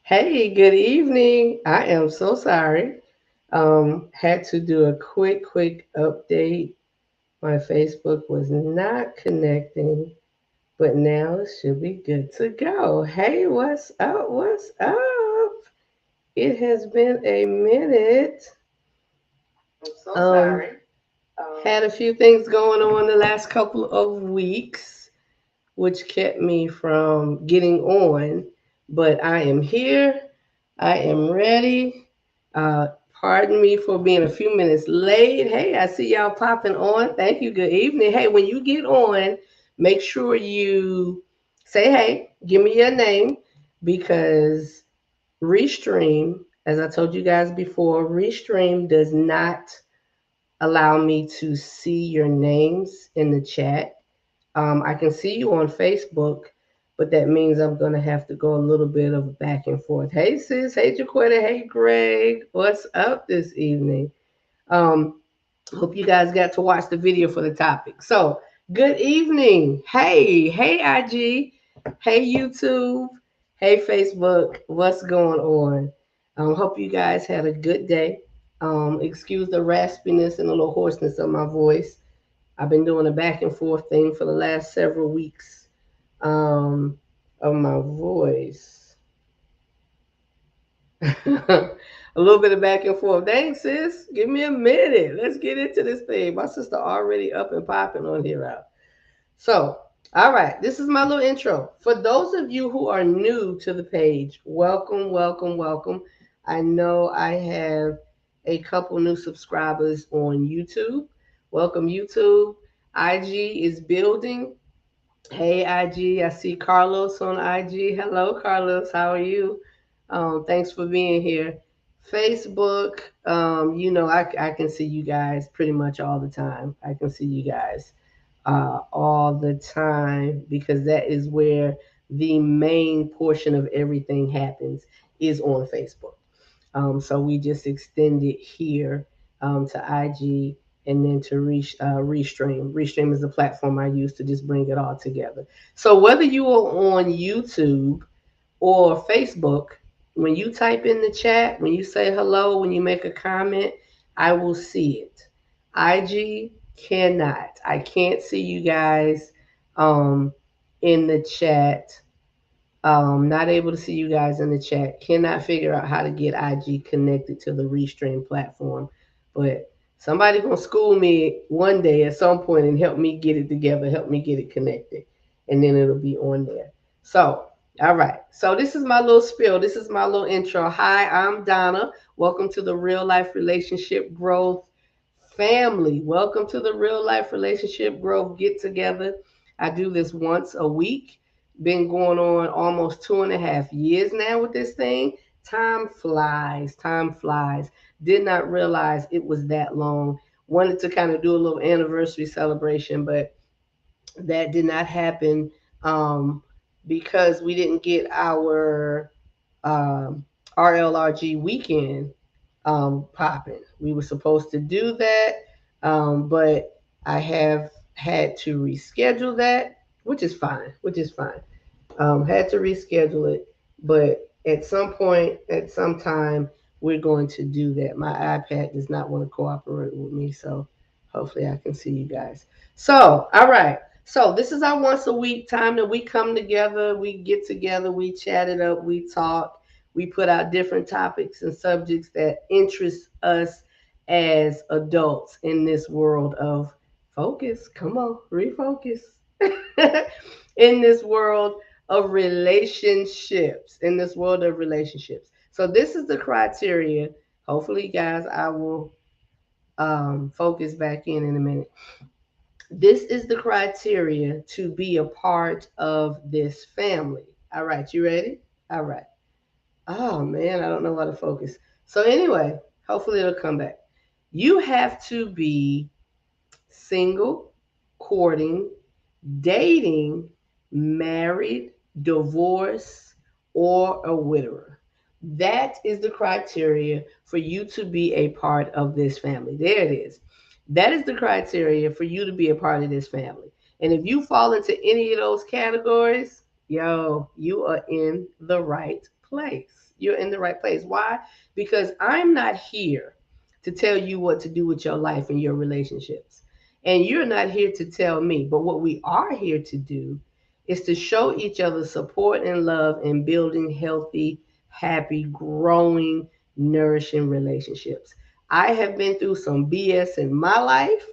Hey, good evening. I am so sorry. Had to do a quick update. My Facebook was not connecting, but now it should be good to go. Hey, what's up? What's up? It has been a minute. I'm so Um, sorry. Um, had a few things going on the last couple of weeks, which kept me from getting on, but I am here. I am ready. Uh, Pardon me for being a few minutes late. Hey, I see y'all popping on. Thank you. Good evening. Hey, when you get on, make sure you say, hey, give me your name because Restream, as I told you guys before, Restream does not allow me to see your names in the chat. I can see you on Facebook, but that means I'm gonna have to go a little bit of back and forth. Hey sis, hey Jaquetta, hey Greg, what's up this evening? Um, Hope you guys got to watch the video for the topic. So, good evening. Hey IG, hey YouTube, hey Facebook, what's going on? Hope you guys had a good day. Excuse the raspiness and a little hoarseness of my voice. I've been doing a back and forth thing for the last several weeks um, of my voice. A little bit of back and forth. Dang, sis, give me a minute. Let's get into this thing. My sister already up and popping on here out. So, all right, this is my little intro. For those of you who are new to the page, welcome, welcome, welcome. I know I have a couple new subscribers on YouTube. Welcome, YouTube. IG is building. Hey, IG. I see Carlos on IG. Hello, Carlos. How are you? Thanks for being here. Facebook, I can see you guys pretty much all the time. I can see you guys all the time because that is where the main portion of everything happens is on Facebook. So we just extended here to IG and then to Restream. Restream is the platform I use to just bring it all together. So whether you are on YouTube or Facebook, when you type in the chat, when you say hello, when you make a comment, I will see it. IG cannot. I can't see you guys um, in the chat. Not able to see you guys in the chat. Cannot figure out how to get IG connected to the Restream platform. But somebody gonna school me one day at some point and help me get it together, help me get it connected, and then it'll be on there. So, all right. So this is my little spiel. This is my little intro. Hi, I'm Donna. Welcome to the Real Life Relationship Growth family. Welcome to the Real Life Relationship Growth Get Together. I do this once a week. Been going on almost 2.5 years now with this thing. Time flies. Time flies. Did not realize it was that long. Wanted to kind of do a little anniversary celebration, but that did not happen um, because we didn't get our um, RLRG weekend popping. We were supposed to do that, but I have had to reschedule that, which is fine. Which is fine. Had to reschedule it, but at some point, at some time, we're going to do that. My iPad does not want to cooperate with me, so hopefully I can see you guys. So, all right. So this is our once a week time that we come together, we get together, we chat it up, we talk, we put out different topics and subjects that interest us as adults in this world of focus. Come on, refocus. In this world of relationships, in this world of relationships. So this is the criteria. Hopefully, guys, I will focus back in a minute. This is the criteria to be a part of this family. All right, you ready? All right. Oh man, I don't know how to focus. So anyway, hopefully it'll come back. You have to be single, courting, dating, married, divorced, or a widower. That is the criteria for you to be a part of this family. There it is. That is the criteria for you to be a part of this family. And if you fall into any of those categories, yo, you are in the right place. You're in the right place. Why? Because I'm not here to tell you what to do with your life and your relationships. And you're not here to tell me. But what we are here to do is to show each other support and love and building healthy, happy, growing, nourishing relationships. I have been through some BS in my life,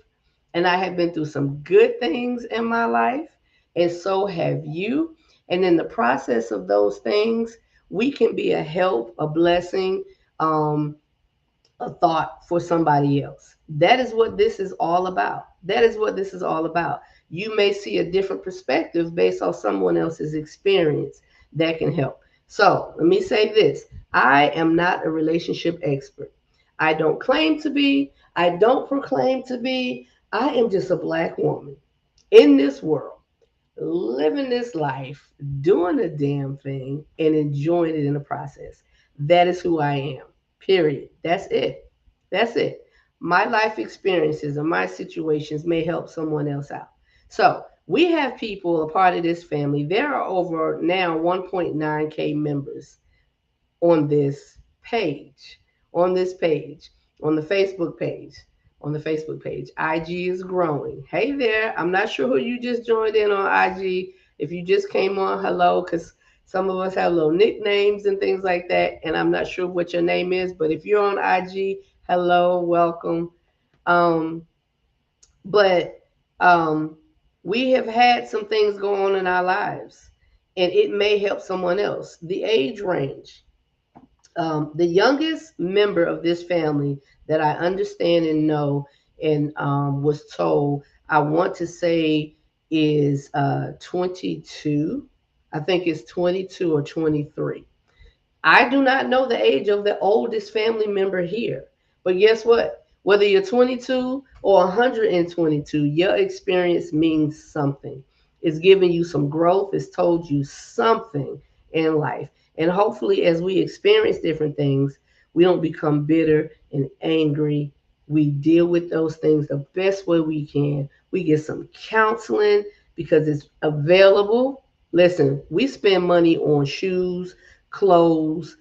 and I have been through some good things in my life, and so have you. And in the process of those things, we can be a help, a blessing, um, a thought for somebody else. That is what this is all about. That is what this is all about. You may see a different perspective based on someone else's experience that can help. So let me say this: I am not a relationship expert. I don't claim to be, I don't proclaim to be. I am just a black woman in this world, living this life, doing the damn thing, and enjoying it in the process. That is who I am. Period. That's it. That's it. My life experiences and my situations may help someone else out. So we have people a part of this family. There are over now 1.9K members on this page, on this page, on the Facebook page, on the Facebook page. IG is growing. Hey there, I'm not sure who you just joined in on IG. If you just came on, hello, because some of us have little nicknames and things like that, and I'm not sure what your name is, but if you're on IG, hello, welcome. Um, but um, we have had some things go on in our lives, and it may help someone else. The age range, the youngest member of this family that I understand and know and was told, I want to say is 22. I think it's 22 or 23. I do not know the age of the oldest family member here. But guess what? Whether you're 22 or 122, your experience means something. It's giving you some growth, it's told you something in life. And hopefully, as we experience different things, we don't become bitter and angry. We deal with those things the best way we can. We get some counseling because it's available. Listen, we spend money on shoes, clothes,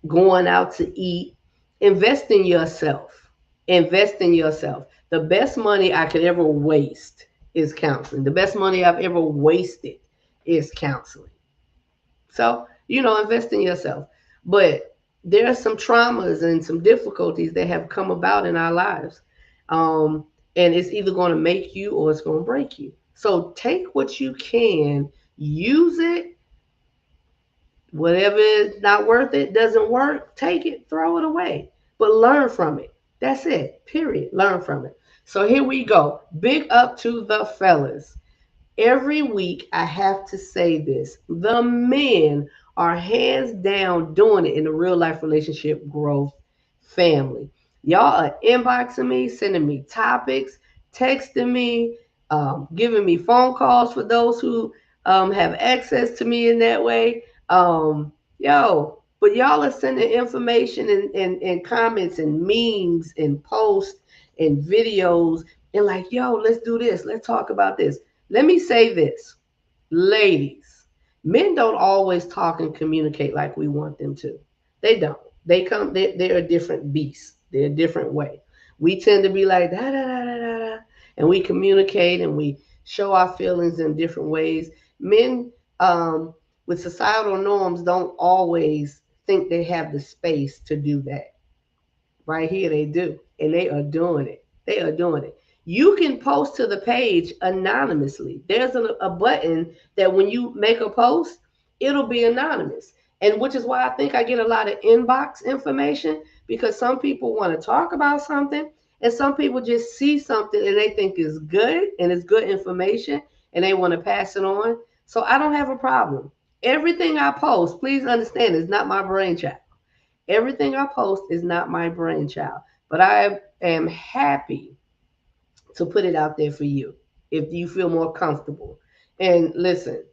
going out to eat. Invest in yourself. Invest in yourself. The best money I could ever waste is counseling. The best money I've ever wasted is counseling. So, invest in yourself. But there are some traumas and some difficulties that have come about in our lives. Um, and it's either going to make you or it's going to break you. So take what you can, use it. Whatever is not worth it, doesn't work, take it, throw it away. But learn from it. That's it. Period. Learn from it. So here we go. Big up to the fellas. Every week I have to say this. The men are hands down doing it in the real life relationship growth family. Y'all are inboxing me, sending me topics, texting me, giving me phone calls for those who have access to me in that way. But y'all are sending information and comments and memes and posts and videos and like, yo, let's do this. Let's talk about this. Let me say this, ladies, men don't always talk and communicate like we want them to. They don't. They're a different beast. They're a different way. We tend to be like, da, da, da, da, da, da, and we communicate and we show our feelings in different ways. Men, with societal norms, don't always think they have the space to do that. Right here, they do. And they are doing it. They are doing it. You can post to the page anonymously. There's a button that when you make a post, it'll be anonymous. And which is why I think I get a lot of inbox information because some people want to talk about something and some people just see something and they think is good and it's good information and they want to pass it on. So I don't have a problem. Everything I post, please understand, is not my brainchild. Everything I post is not my brainchild, but I am happy to put it out there for you if you feel more comfortable. And listen,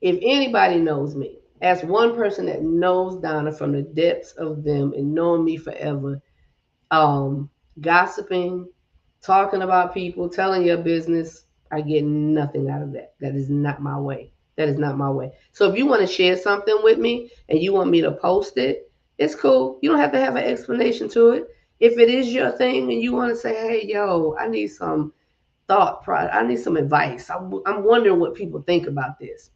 if anybody knows me, as one person that knows Donna from the depths of them and knowing me forever, gossiping, talking about people, telling your business, I get nothing out of that. That is not my way. That is not my way. So if you want to share something with me and you want me to post it, it's cool. You don't have to have an explanation to it. If it is your thing and you want to say, hey, yo, I need some I need some advice. I'm wondering what people think about this.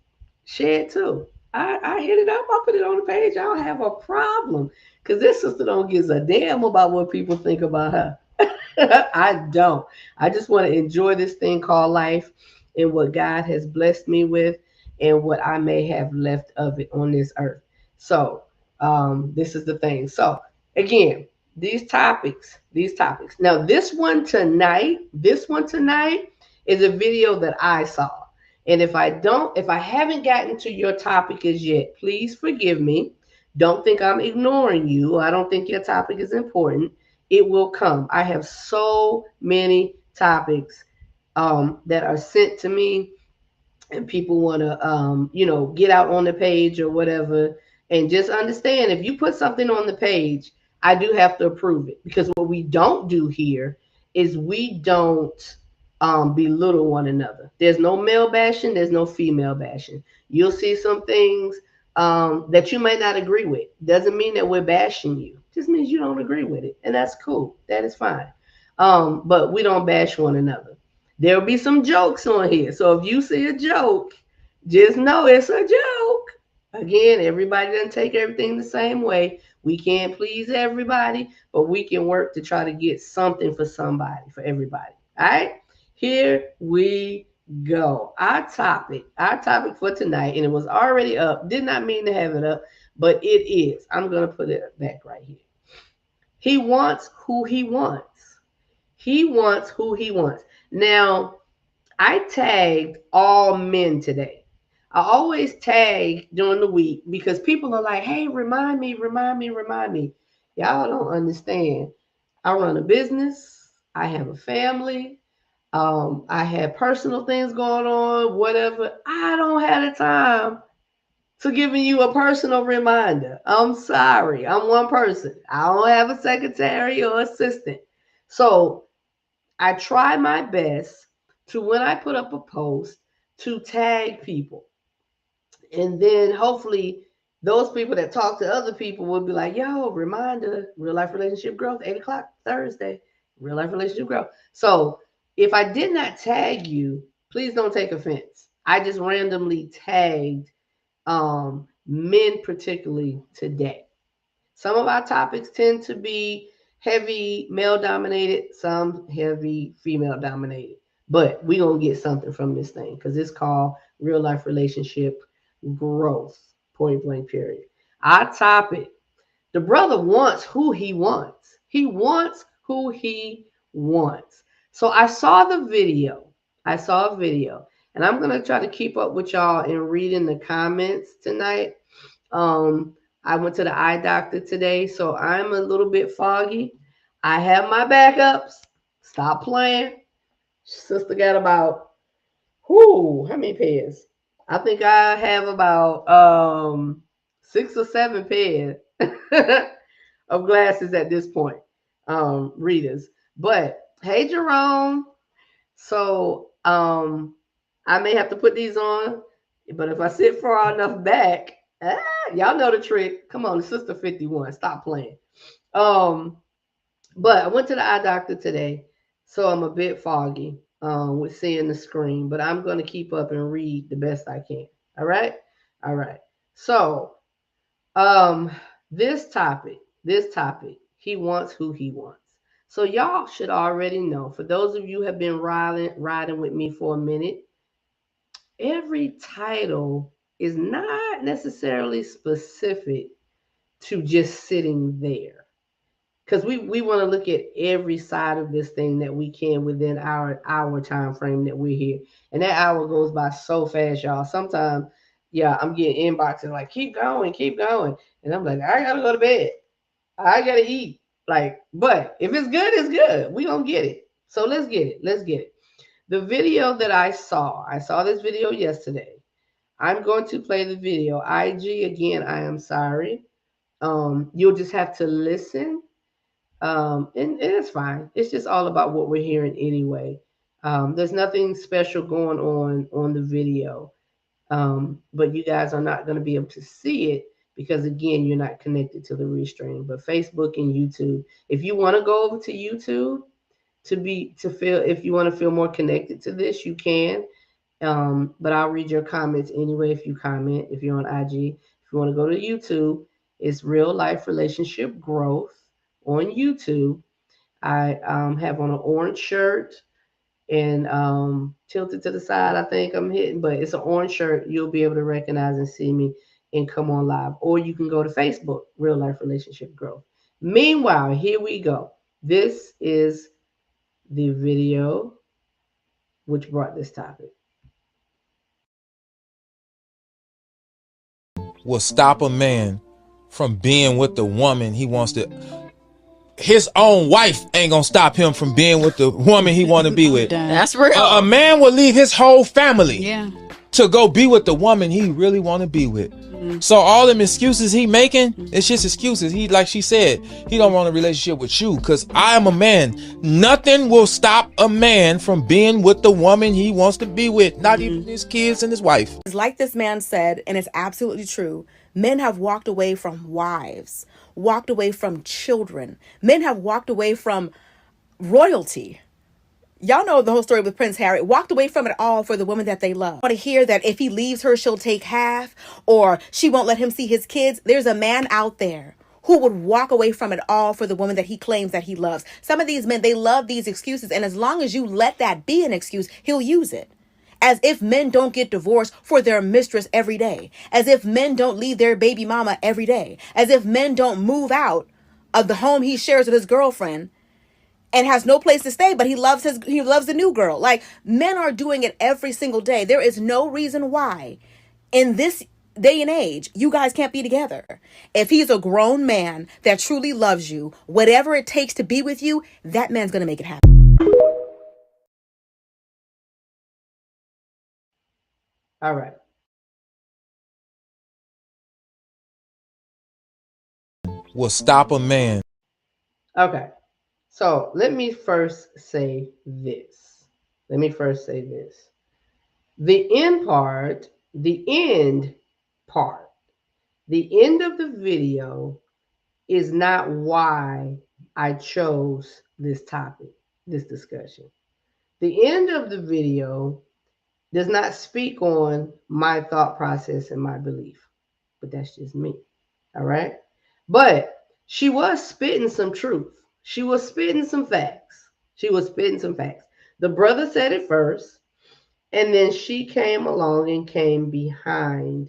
Share it too. I hit it up. I put it on the page. I don't have a problem because this sister don't gives a damn about what people think about her. I don't. I just want to enjoy this thing called life and what God has blessed me with and what I may have left of it on this earth. So, this is the thing. So, again, these topics. Now, this one tonight is a video that I saw. And if I haven't gotten to your topic as yet, please forgive me. Don't think I'm ignoring you. I don't think your topic is important. It will come. I have so many topics that are sent to me, and people want to, get out on the page or whatever. And just understand, if you put something on the page, I do have to approve it because what we don't do here is we don't belittle one another. There's no male bashing. There's no female bashing. You'll see some things that you may not agree with. Doesn't mean that we're bashing you. Just means you don't agree with it, and that's cool. That is fine. But we don't bash one another. There'll be some jokes on here. So if you see a joke, just know it's a joke. Again, everybody doesn't take everything the same way. We can't please everybody, but we can work to try to get something for somebody, for everybody. All right? Here we go. Our topic for tonight, and it was already up. Did not mean to have it up, but it is. I'm going to put it back right here. He wants who he wants. He wants who he wants. Now, I tagged all men today. I always tag during the week because people are like, hey, remind me, remind me, remind me. Y'all don't understand. I run a business, I have a family, I have personal things going on, whatever. I don't have the time to giving you a personal reminder. I'm sorry. I'm one person. I don't have a secretary or assistant. So I try my best to, when I put up a post, to tag people. And then hopefully those people that talk to other people will be like, yo, reminder, real life relationship growth, 8 o'clock Thursday, real life relationship growth. So if I did not tag you, please don't take offense. I just randomly tagged men, particularly today. Some of our topics tend to be heavy male dominated, some heavy female dominated. But we're going to get something from this thing because it's called real life relationship growth, point blank, period. Our topic, the brother wants who he wants. He wants who he wants. So I saw the video. I saw a video. And I'm going to try to keep up with y'all and reading the comments tonight. Um, I went to the eye doctor today, so I'm a little bit foggy. I have my backups. Stop playing. Sister got about, how many pairs? I think I have about 6 or 7 pairs of glasses at this point, readers. But hey, Jerome. So I may have to put these on, but if I sit far enough back, y'all know the trick. Come on, Sister 51. Stop playing. Um, but I went to the eye doctor today, so I'm a bit foggy with seeing the screen, but I'm going to keep up and read the best I can. All right? All right. So, um, this topic, he wants who he wants. So y'all should already know. For those of you who have been riding with me for a minute, every title is not necessarily specific to just sitting there, because we want to look at every side of this thing that we can within our time frame that we're here. And that hour goes by so fast, y'all. Sometimes, yeah, I'm getting inboxes like, keep going, and I'm like, I gotta go to bed, I gotta eat. Like, but if it's good, it's good. We gonna get it. So let's get it. Let's get it. The video that I saw this video yesterday. I'm going to play the video. IG, again, I am sorry. You'll just have to listen. And it's fine. It's just all about what we're hearing anyway. There's nothing special going on the video. But you guys are not going to be able to see it because, again, you're not connected to the Restream. But Facebook and YouTube, if you want to go over to YouTube to feel, if you want to feel more connected to this, you can. But I'll read your comments anyway if you comment. If you're on IG, if you want to go to YouTube, it's Real Life Relationship Growth on YouTube. I have on an orange shirt and tilted to the side. I think I'm hitting, but it's an orange shirt. You'll be able to recognize and see me and come on live. Or you can go to Facebook, Real Life Relationship Growth. Meanwhile, here we go. This is the video which brought this topic. Will stop a man from being with the woman he wants to. His own wife ain't gonna stop him from being with the woman he want to be with. That's real. A man will leave his whole family Yeah. to go be with the woman he really want to be with. So all them excuses he making, it's just excuses. He, like she said, he don't want a relationship with you because I am a man. Nothing will stop a man from being with the woman he wants to be with, not even his kids and his wife. Like this man said, and it's absolutely true, men have walked away from wives, walked away from children. Men have walked away from royalty. Y'all know the whole story with Prince Harry. Walked away from it all for the woman that they love. Want to hear that if he leaves her, she'll take half, or she won't let him see his kids? There's a man out there who would walk away from it all for the woman that he claims that he loves. Some of these men, they love these excuses, and as long as you let that be an excuse, he'll use it. As if men don't get divorced for their mistress every day. As if men don't leave their baby mama every day. As if men don't move out of the home he shares with his girlfriend and has no place to stay, but he loves the new girl. Like, men are doing it every single day. There is no reason why in this day and age you guys can't be together. If he's a grown man that truly loves you, whatever it takes to be with you, that man's gonna make it happen. All right. Will stop a man. Okay. So let me first say this. The end part, the end of the video is not why I chose this topic, this discussion. The end of the video does not speak on my thought process and my belief, but that's just me. All right. But she was spitting some truth. She was spitting some facts. The brother said it first, and then she came along and came behind,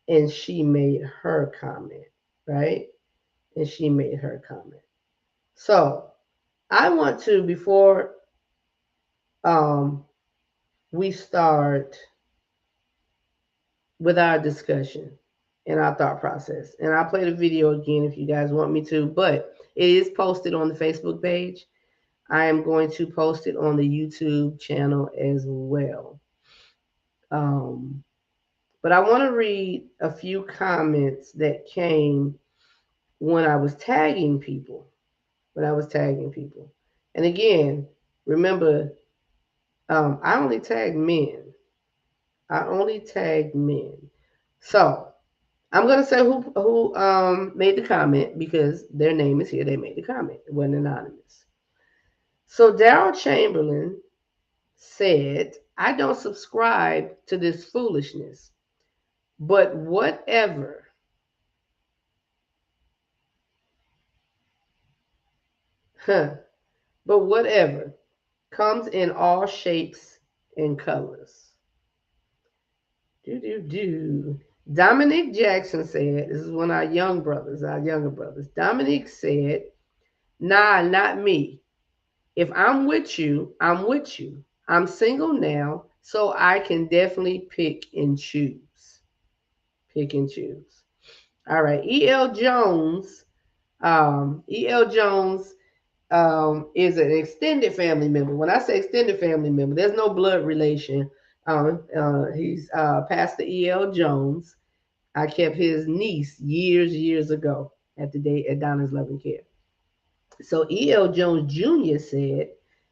and she made her comment, right? So I want to, before we start with our discussion and our thought process, and I'll play the video again if you guys want me to, but it is posted on the Facebook page. I am going to post it on the YouTube channel as well. But I want to read a few comments that came when I was tagging people. And again, remember, I only tag men. So I'm going to say who made the comment because their name is here. They made the comment. It wasn't anonymous. So Daryl Chamberlain said, I don't subscribe to this foolishness, but whatever. But whatever comes in all shapes and colors. Dominic Jackson said, this is one of our younger brothers. Dominic said, nah, not me. If I'm with you, I'm with you. I'm single now, so I can definitely pick and choose. All right. E.L. Jones is an extended family member. When I say extended family member, there's no blood relation. He's Pastor E.L. Jones. I kept his niece years ago at Donna's Loving Care. So E.L. Jones Jr. said,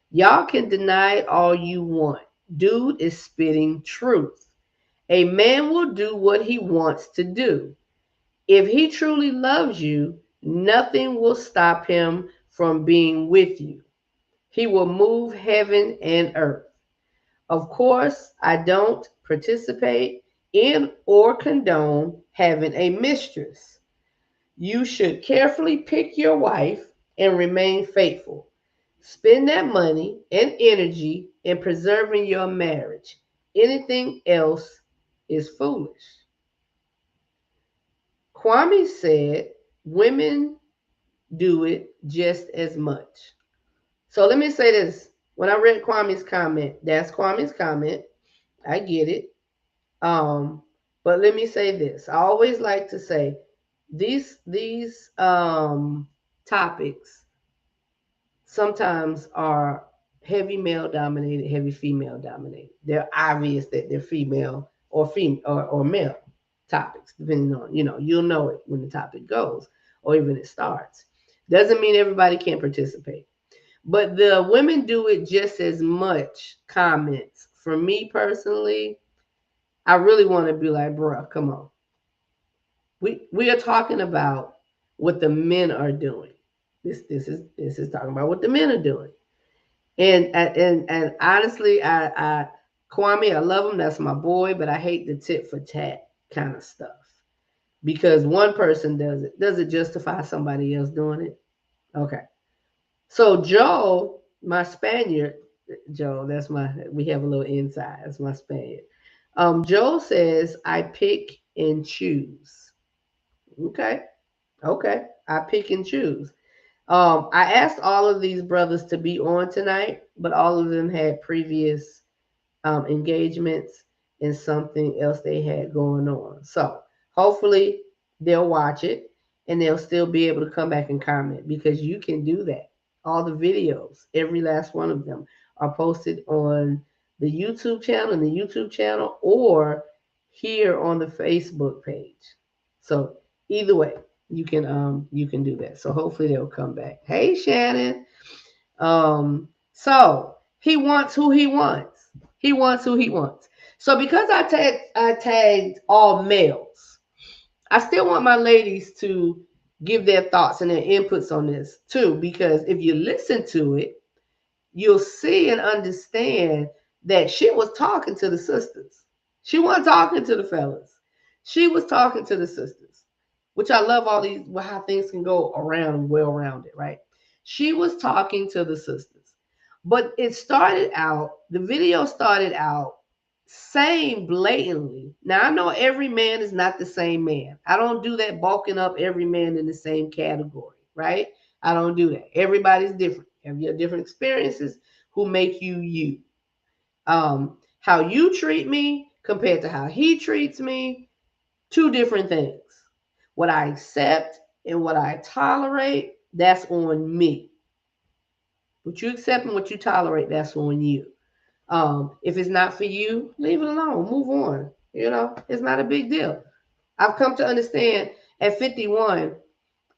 y'all can deny it all you want. Dude is spitting truth. A man will do what he wants to do. If he truly loves you, nothing will stop him from being with you. He will move heaven and earth. Of course, I don't participate in or condone having a mistress. You should carefully pick your wife and remain faithful. Spend that money and energy in preserving your marriage. Anything else is foolish. Kwame said women do it just as much. So let me say this. When I read Kwame's comment, that's Kwame's comment. I get it. Um, but let me say this. I always like to say these topics sometimes are heavy male dominated, heavy female dominated. They're obvious that they're female or or male topics, depending on, you'll know it when the topic goes or even it starts. Doesn't mean everybody can participate. But the women do it just as much comments. For me personally, I really want to be like, bruh, come on. We are talking about what the men are doing. This is talking about what the men are doing. And honestly, I Kwame, I love him. That's my boy, but I hate the tit for tat kind of stuff because one person does it. Does it justify somebody else doing it? Okay. So Joe, my Spaniard, Joe, we have a little inside. That's my Spaniard. Joe says I pick and choose. Okay. Okay. I pick and choose. I asked all of these brothers to be on tonight, but all of them had previous engagements and something else they had going on. So hopefully they'll watch it and they'll still be able to come back and comment because you can do that. All the videos, every last one of them, are posted on the YouTube channel, or here on the Facebook page. So either way, you can do that. So hopefully they'll come back. Hey Shannon. So he wants who he wants. He wants who he wants. So because I tagged all males, I still want my ladies to give their thoughts and their inputs on this too, because if you listen to it, you'll see and understand that she was talking to the sisters. She wasn't talking to the fellas. She was talking to the sisters, which I love all these, how things can go around well rounded, right? She was talking to the sisters. But the video started out saying blatantly. Now, I know every man is not the same man. I don't do that bulking up every man in the same category, right? I don't do that. Everybody's different. Have your different experiences who make you you. How you treat me compared to how he treats me, two different things. What I accept and what I tolerate, that's on me. What you accept and what you tolerate, that's on you. If it's not for you, leave it alone. Move on. It's not a big deal. I've come to understand at 51,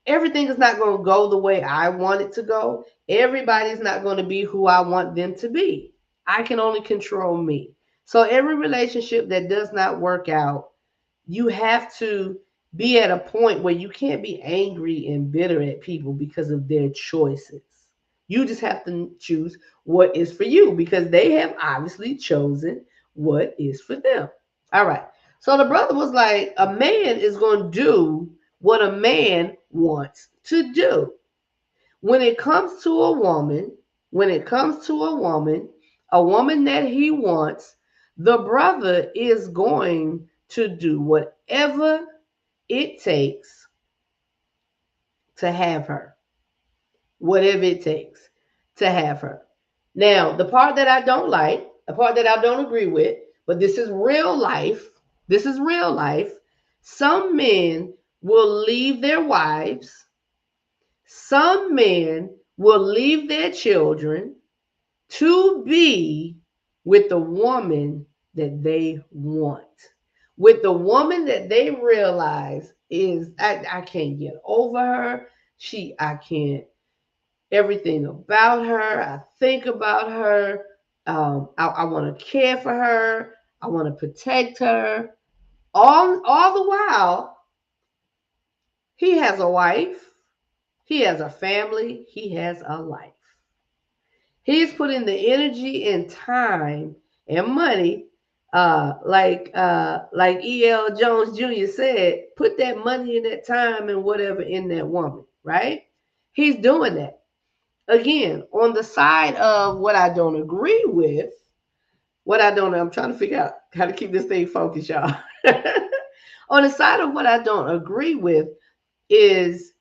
everything is not going to go the way I want it to go. Everybody's not going to be who I want them to be. I can only control me. So every relationship that does not work out, you have to be at a point where you can't be angry and bitter at people because of their choices. You just have to choose what is for you because they have obviously chosen what is for them. All right. So the brother was like, a man is going to do what a man wants to do. When it comes to a woman, a woman that he wants, the brother is going to do whatever it takes to have her. Whatever it takes to have her. Now, the part that I don't like, the part that I don't agree with, but this is real life. This is real life. Some men will leave their wives. Some men will leave their children to be with the woman that they want. With the woman that they realize is, I can't get over her. I can't, everything about her. I think about her. I want to care for her. I want to protect her. All the while, he has a wife, he has a family, he has a life. He's putting the energy and time and money, like E.L. Jones Jr. said, put that money and that time and whatever in that woman, right? He's doing that. Again, on the side of what I don't agree with, I'm trying to figure out how to keep this thing focused, y'all. On the side of what I don't agree with is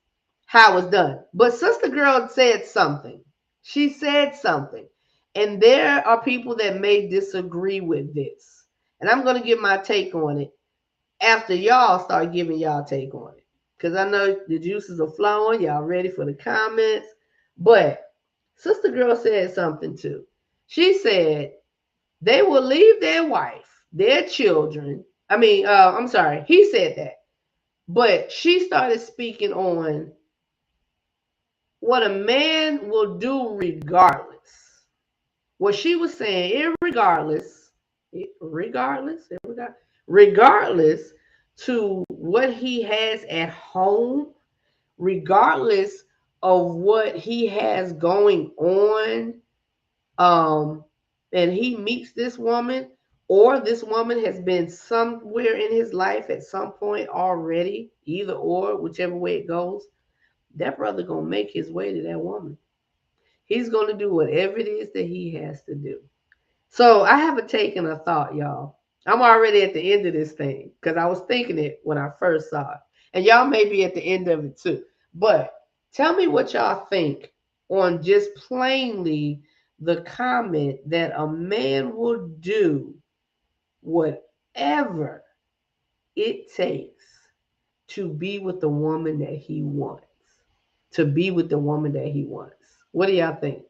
how it's done. But Sister Girl said something. She said something. And there are people that may disagree with this. And I'm going to give my take on it after y'all start giving y'all take on it. Because I know the juices are flowing. Y'all ready for the comments. But Sister Girl said something too. She said they will leave their wife, their children. I'm sorry. He said that. But she started speaking on what a man will do regardless. What she was saying, regardless to what he has at home, regardless of what he has going on, and he meets this woman, or this woman has been somewhere in his life at some point already, either or, whichever way it goes, that brother gonna make his way to that woman. He's gonna do whatever it is that he has to do. So I have a take and a thought, y'all. I'm already at the end of this thing because I was thinking it when I first saw it. And y'all may be at the end of it too. But tell me what y'all think on just plainly the comment that a man will do whatever it takes to be with the woman that he wants. To be with the woman that he wants. What do y'all think?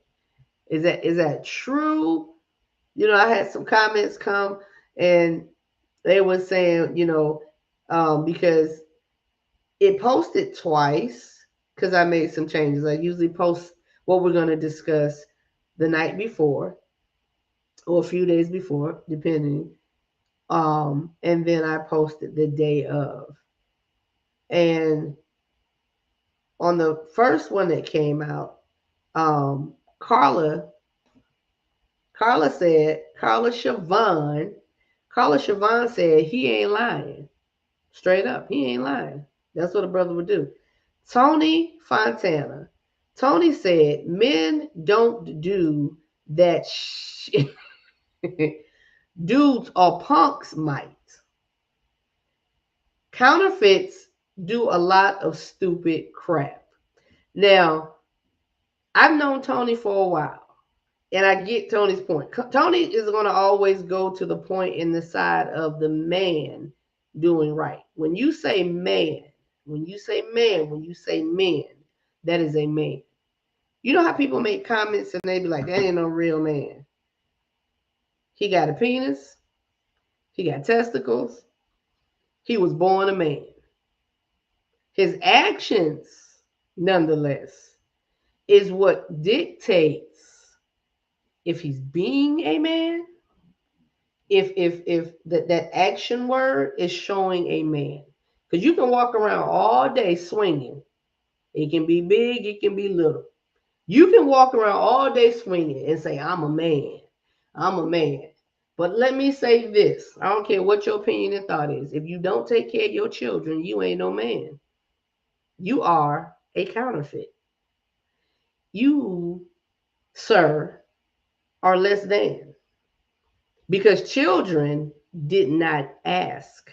Is that true? You know, I had some comments come and they were saying, because it posted twice because I made some changes. I usually post what we're going to discuss the night before or a few days before, depending. And then I posted the day of. And on the first one that came out, Carla Siobhan said he ain't lying. Straight up, he ain't lying. That's what a brother would do. Tony Fontana. Tony said men don't do that shit. Dudes or punks might. Counterfeits do a lot of stupid crap. Now, I've known Tony for a while. And I get Tony's point. Tony is going to always go to the point in the side of the man doing right. When you say man, when you say men, that is a man. You know how people make comments and they be like, that ain't no real man. He got a penis. He got testicles. He was born a man. His actions, nonetheless, is what dictates if he's being a man, if that action word is showing a man. Because you can walk around all day swinging. It can be big, it can be little. You can walk around all day swinging and say, I'm a man. I'm a man. But let me say this. I don't care what your opinion and thought is. If you don't take care of your children, you ain't no man. You are a counterfeit. You, sir, are less than. Because children did not ask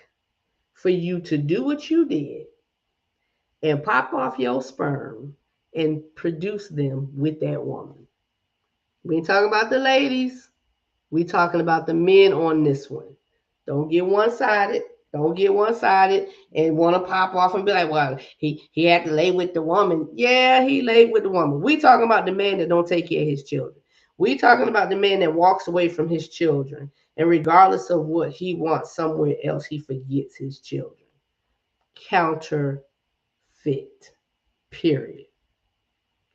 for you to do what you did and pop off your sperm and produce them with that woman. We ain't talking about the ladies. We talking about the men on this one. Don't get one-sided. Don't get one-sided and want to pop off and be like, well, he had to lay with the woman. Yeah, he laid with the woman. We talking about the man that don't take care of his children. We talking about the man that walks away from his children. And regardless of what he wants somewhere else, he forgets his children. Counterfeit. Period.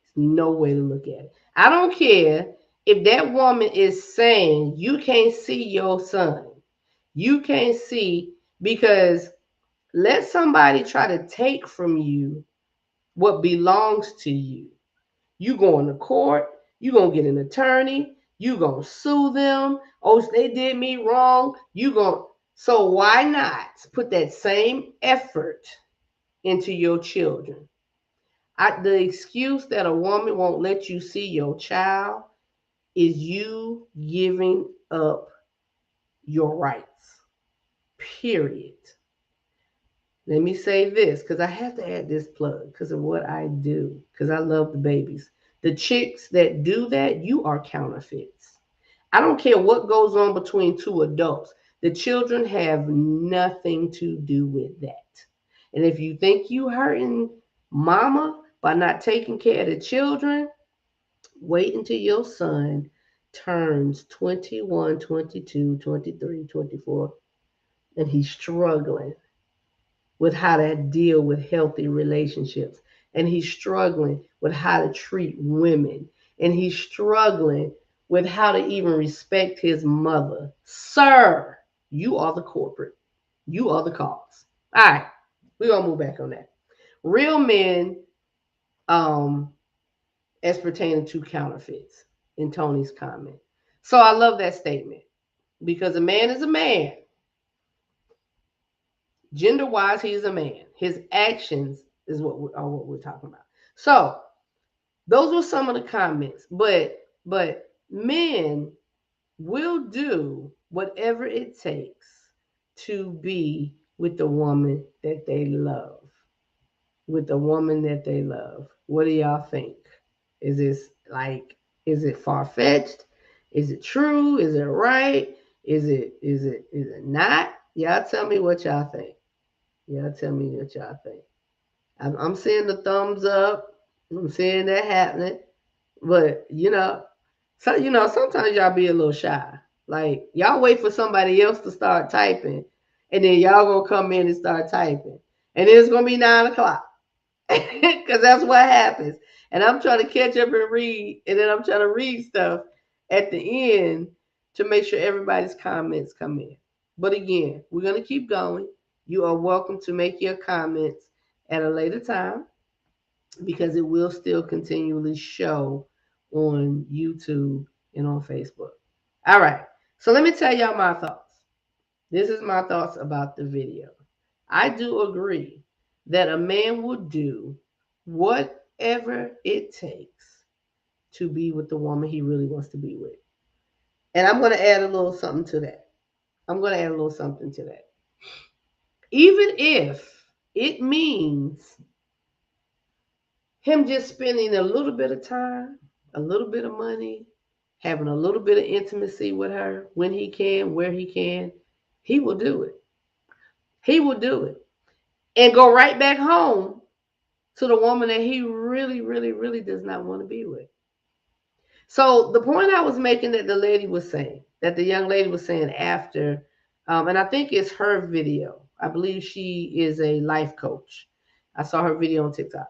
There's no way to look at it. I don't care if that woman is saying you can't see your son. You can't see, because let somebody try to take from you what belongs to you. You going to court, you going to get an attorney, you going to sue them. Oh, they did me wrong. You going, so why not put that same effort into your children? The excuse that a woman won't let you see your child is you giving up your rights. Period. Let me say this, because I have to add this plug because of what I do, because I love the babies. The chicks that do that, you are counterfeits. I don't care what goes on between two adults. The children have nothing to do with that. And if you think you hurting mama by not taking care of the children, wait until your son turns 21, 22, 23, 24, and he's struggling with how to deal with healthy relationships. And he's struggling with how to treat women. And he's struggling with how to even respect his mother. Sir, you are the corporate. You are the cause. All right, we're going to move back on that. Real men, as pertaining to counterfeits, in Tony's comment. So I love that statement, because a man is a man. Gender wise, he's a man. His actions is what we're talking about. So those were some of the comments, but men will do whatever it takes to be with the woman that they love. With the woman that they love. What do y'all think? Is it far-fetched? Is it true? Is it right? Is it not? Y'all tell me what y'all think. Y'all tell me what y'all think. I'm seeing the thumbs up. I'm seeing that happening. But sometimes y'all be a little shy. Like, y'all wait for somebody else to start typing, and then y'all gonna come in and start typing. And then it's gonna be 9:00. Because that's what happens. And I'm trying to catch up and read, and then I'm trying to read stuff at the end to make sure everybody's comments come in. But again, we're going to keep going. You are welcome to make your comments at a later time, because it will still continually show on YouTube and on Facebook. All right. So let me tell y'all my thoughts. This is my thoughts about the video. I do agree that a man will do whatever it takes to be with the woman he really wants to be with. And I'm going to add a little something to that. Even if it means him just spending a little bit of time, a little bit of money, having a little bit of intimacy with her when he can, where he can, he will do it. He will do it. And go right back home to the woman that he really, really, really does not want to be with. So the point I was making, that the young lady was saying after, and I think it's her video. I believe she is a life coach. I saw her video on TikTok.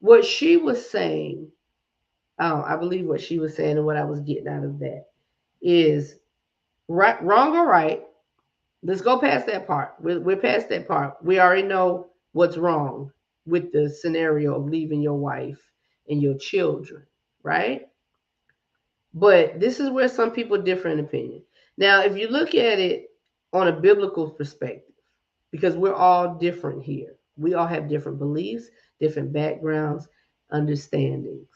What she was saying, I believe what she was saying and what I was getting out of that is right, wrong or right. Let's go past that part. We're past that part. We already know what's wrong with the scenario of leaving your wife and your children, right? But this is where some people differ in opinion. Now, if you look at it on a biblical perspective, because we're all different here. We all have different beliefs, different backgrounds, understandings.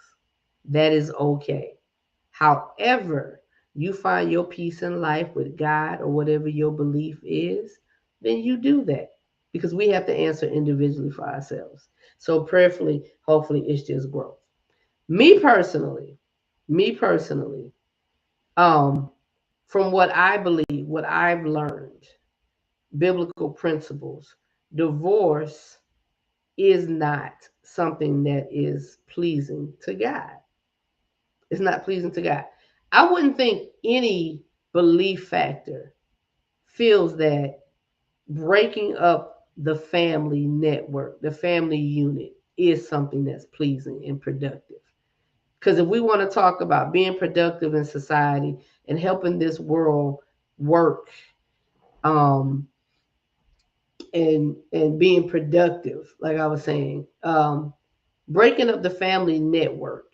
That is okay. However, you find your peace in life with God or whatever your belief is, then you do that, because we have to answer individually for ourselves. So prayerfully, hopefully it's just growth. Me personally, from what I believe, what I've learned, biblical principles, divorce is not something that is pleasing to God. It's not pleasing to God. I wouldn't think any belief factor feels that breaking up the family network, the family unit, is something that's pleasing and productive. Because if we want to talk about being productive in society and helping this world work, um, and being productive, like I was saying, breaking up the family network.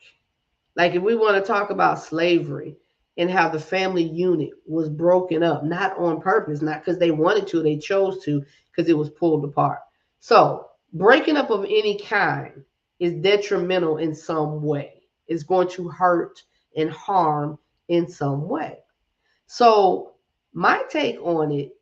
Like if we want to talk about slavery and how the family unit was broken up, not on purpose, not because they wanted to, they chose to, because it was pulled apart. So breaking up of any kind is detrimental in some way. It's going to hurt and harm in some way. So my take on it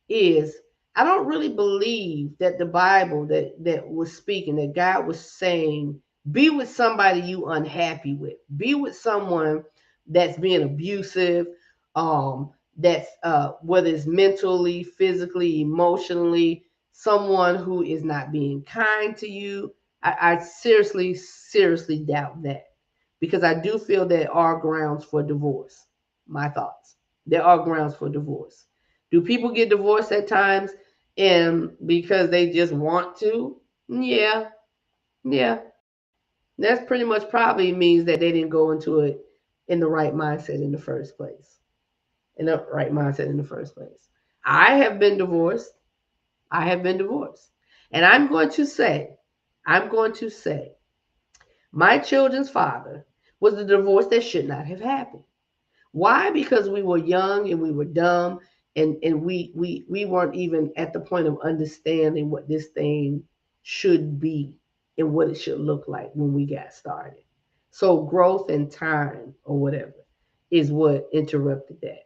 is I don't really believe that the Bible that was speaking, that God was saying, be with somebody you unhappy with. Be with someone that's being abusive, that's whether it's mentally, physically, emotionally, someone who is not being kind to you. I seriously, seriously doubt that because I do feel there are grounds for divorce. My thoughts. There are grounds for divorce. Do people get divorced at times and because they just want to? Yeah, yeah. That's pretty much probably means that they didn't go into it in the right mindset in the first place. In the right mindset in the first place. I have been divorced. I have been divorced. And I'm going to say, my children's father was the divorce that should not have happened. Why? Because we were young and we were dumb and we weren't even at the point of understanding what this thing should be and what it should look like when we got started. So growth and time or whatever is what interrupted that.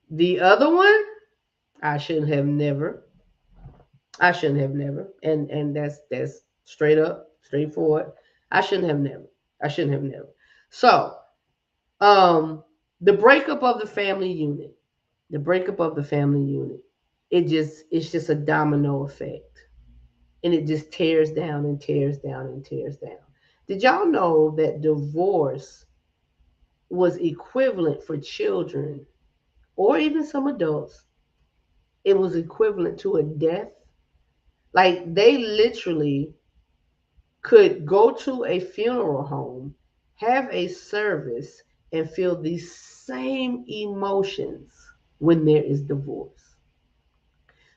The other one, I shouldn't have never. I shouldn't have never. And that's straight up, straightforward. I shouldn't have never. I shouldn't have never. So um the breakup of the family unit, the breakup of the family unit, it's just a domino effect, and it just tears down and tears down and tears down. Did y'all know that divorce was equivalent for children or even some adults? It was equivalent to a death. Like they literally could go to a funeral home, have a service, and feel these same emotions when there is divorce.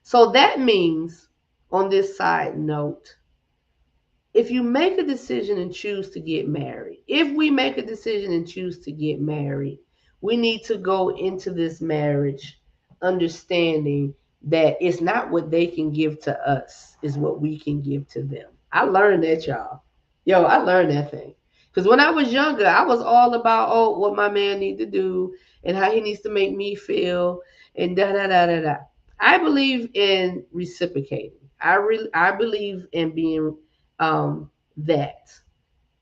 So that means, on this side note, if you make a decision and choose to get married, if we make a decision and choose to get married, we need to go into this marriage understanding that it's not what they can give to us, is what we can give to them. I learned that, y'all. Yo, I learned that thing. Because when I was younger, I was all about, oh, what my man need to do and how he needs to make me feel and da da da da da. I believe in reciprocating. I believe in being that.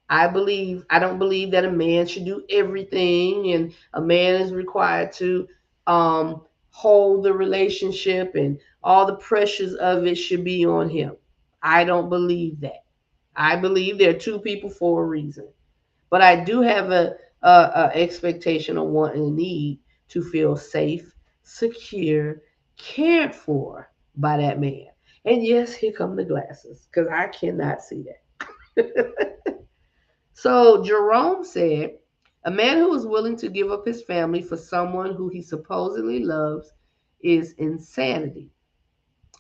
I don't believe that a man should do everything and a man is required to hold the relationship and all the pressures of it should be on him. I don't believe that. I believe there are two people for a reason. But I do have a expectation, a want and a need to feel safe, secure, cared for by that man. And yes, here come the glasses because I cannot see that. So Jerome said, a man who is willing to give up his family for someone who he supposedly loves is insanity.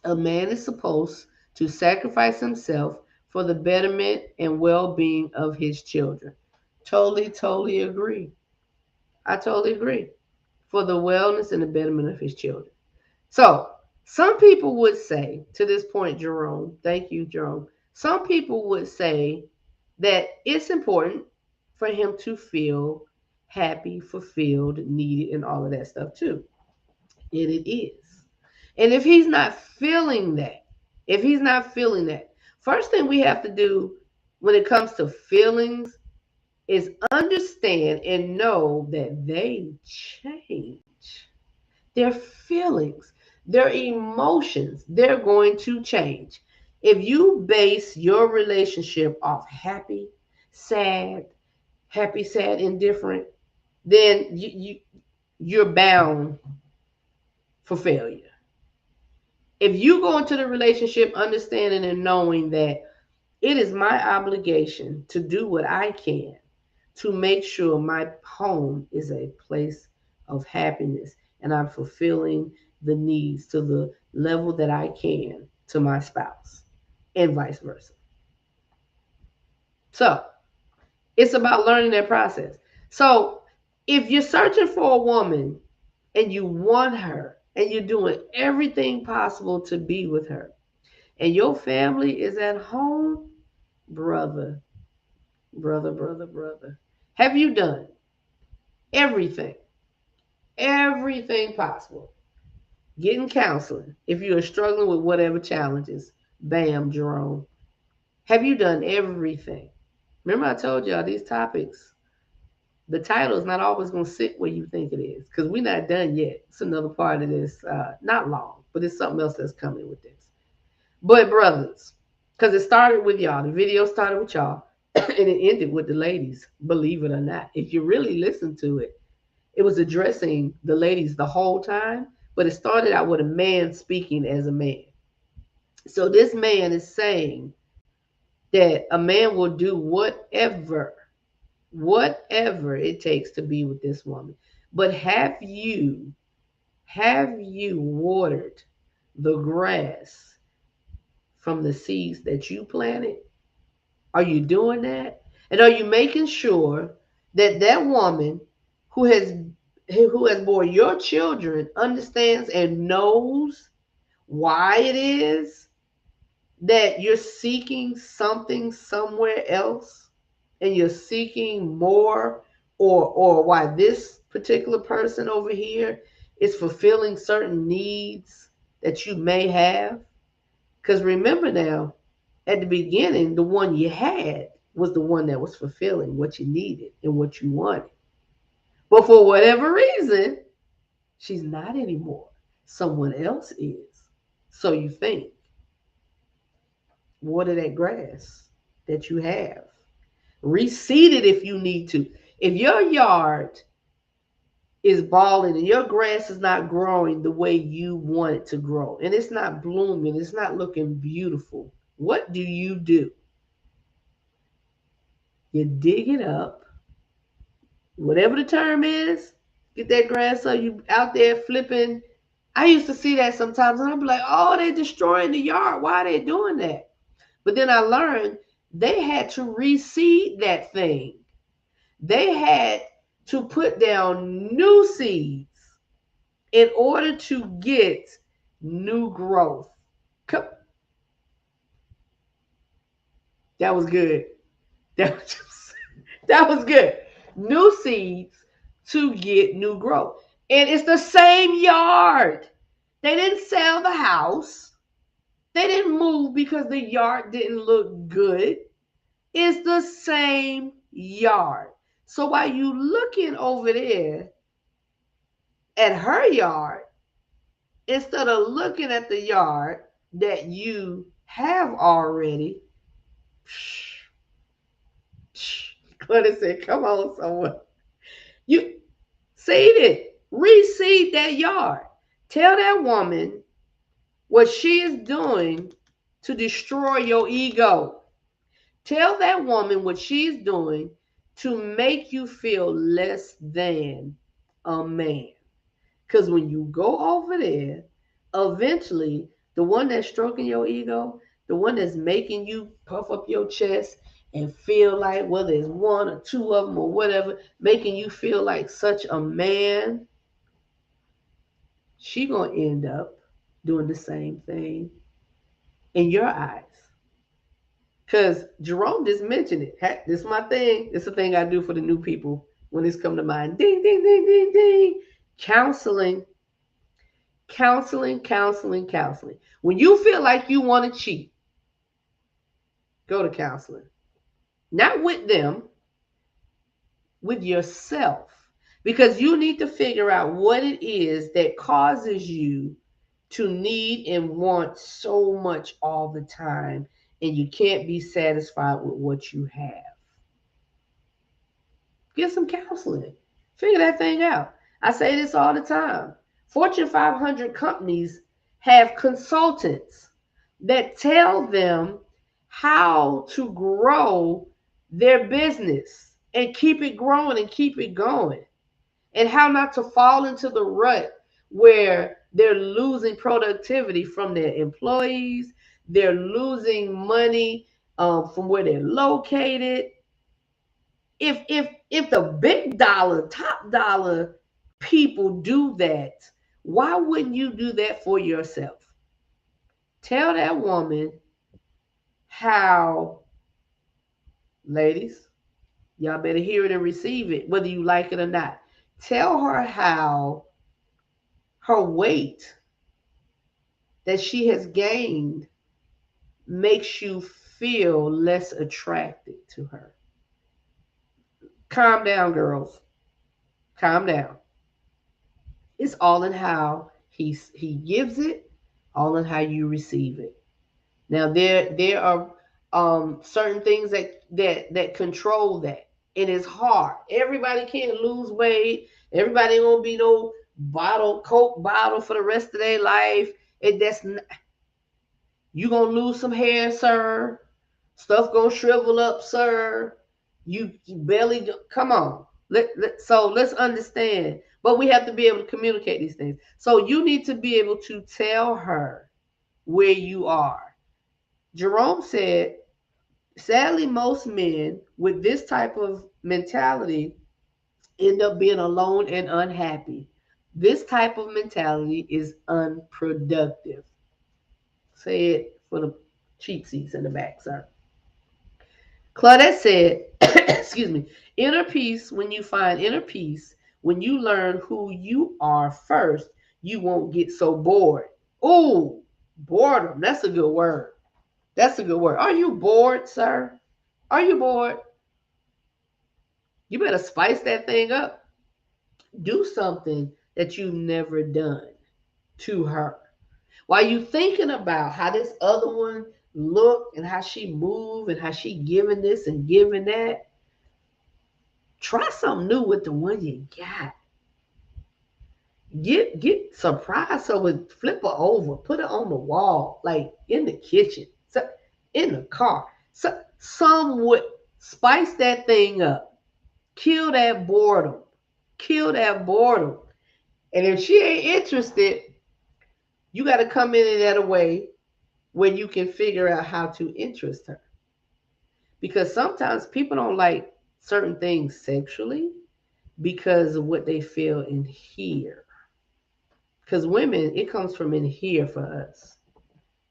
A man is supposed to sacrifice himself for the betterment and well being of his children. Totally, totally agree. I totally agree. For the wellness and the betterment of his children. So, some people would say, to this point, Jerome, thank you, Jerome. Some people would say that it's important for him to feel happy, fulfilled, needed, and all of that stuff too. And it is. And if he's not feeling that, if he's not feeling that, first thing we have to do when it comes to feelings is understand and know that they change. Their feelings, their emotions, they're going to change. If you base your relationship off sad, happy, sad, indifferent, then you're bound for failure. If you go into the relationship understanding and knowing that it is my obligation to do what I can to make sure my home is a place of happiness, and I'm fulfilling the needs to the level that I can to my spouse, and vice versa. So it's about learning that process. So if you're searching for a woman and you want her and you're doing everything possible to be with her, and your family is at home, brother, brother, have you done everything, everything possible? Getting counseling if you are struggling with whatever challenges. Bam, Jerome. Have you done everything? Remember, I told y'all these topics, the title is not always going to sit where you think it is because we're not done yet. It's another part of this, not long, but it's something else that's coming with this. But, brothers, because it started with y'all, the video started with y'all, and it ended with the ladies, believe it or not. If you really listen to it, it was addressing the ladies the whole time, but it started out with a man speaking as a man. So this man is saying that a man will do whatever it takes to be with this woman. But have you watered the grass from the seeds that you planted? Are you doing that? And are you making sure that that woman who has bore your children understands and knows why it is that you're seeking something somewhere else and you're seeking more, or why this particular person over here is fulfilling certain needs that you may have? Because remember now, at the beginning, the one you had was the one that was fulfilling what you needed and what you wanted. But for whatever reason, she's not anymore. Someone else is. So you think, water that grass that you have. Reseed it if you need to. If your yard is balling and your grass is not growing the way you want it to grow, and it's not blooming, it's not looking beautiful, what do? You dig it up, whatever the term is, get that grass up. You out there flipping. I used to see that sometimes and I'd be like, oh, they're destroying the yard. Why are they doing that? But then I learned they had to reseed that thing. They had to put down new seeds in order to get new growth. That was good. That was good. New seeds to get new growth. And it's the same yard. They didn't sell the house. They didn't move because the yard didn't look good. It's the same yard. So while you looking over there at her yard, instead of looking at the yard that you have already, Glenn said, come on, someone. You seed it. Reseed that yard. Tell that woman what she is doing to destroy your ego. Tell that woman what she's doing to make you feel less than a man. Because when you go over there, eventually, the one that's stroking your ego, the one that's making you puff up your chest and feel like, whether it's one or two of them or whatever, making you feel like such a man, she gonna end up doing the same thing in your eyes. Because Jerome just mentioned it. This is my thing. It's the thing I do for the new people when this come to mind. Ding, ding, ding, ding, ding. Counseling. When you feel like you want to cheat, go to counseling. Not with them, with yourself. Because you need to figure out what it is that causes you to need and want so much all the time, and you can't be satisfied with what you have. Get some counseling. Figure that thing out. I say this all the time. Fortune 500 companies have consultants that tell them how to grow their business and keep it growing and keep it going. and how not to fall into the rut where they're losing productivity from their employees, they're losing money from where they're located. If the big dollar, top dollar people do that, why wouldn't you do that for yourself? Tell that woman how, ladies, y'all better hear it and receive it, whether you like it or not. Tell her how her weight that she has gained makes you feel less attracted to her. Calm down, girls. Calm down. It's all in how he gives it, all in how you receive it. Now there are certain things that control that. It is hard. Everybody can't lose weight. Everybody ain't gonna be no Coke bottle for the rest of their life. You gonna lose some hair, sir. Stuff gonna shrivel up, sir. You barely come on. So let's understand. But we have to be able to communicate these things. So you need to be able to tell her where you are. Jerome said, sadly, most men with this type of mentality end up being alone and unhappy. This type of mentality is unproductive. Say it for the cheap seats in the back, sir. Claudette said, excuse me, inner peace, when you find inner peace, when you learn who you are first, you won't get so bored. Oh, boredom. That's a good word. That's a good word. Are you bored, sir? Are you bored? You better spice that thing up. Do something that you've never done to her. While you thinking about how this other one look and how she move and how she giving this and giving that, try something new with the one you got. Get surprised, so it flip her over, put her on the wall, like in the kitchen, so in the car. So some would spice that thing up, kill that boredom, kill that boredom. And if she ain't interested, you got to come in at a way where you can figure out how to interest her. Because sometimes people don't like certain things sexually because of what they feel in here. Because women, it comes from in here for us.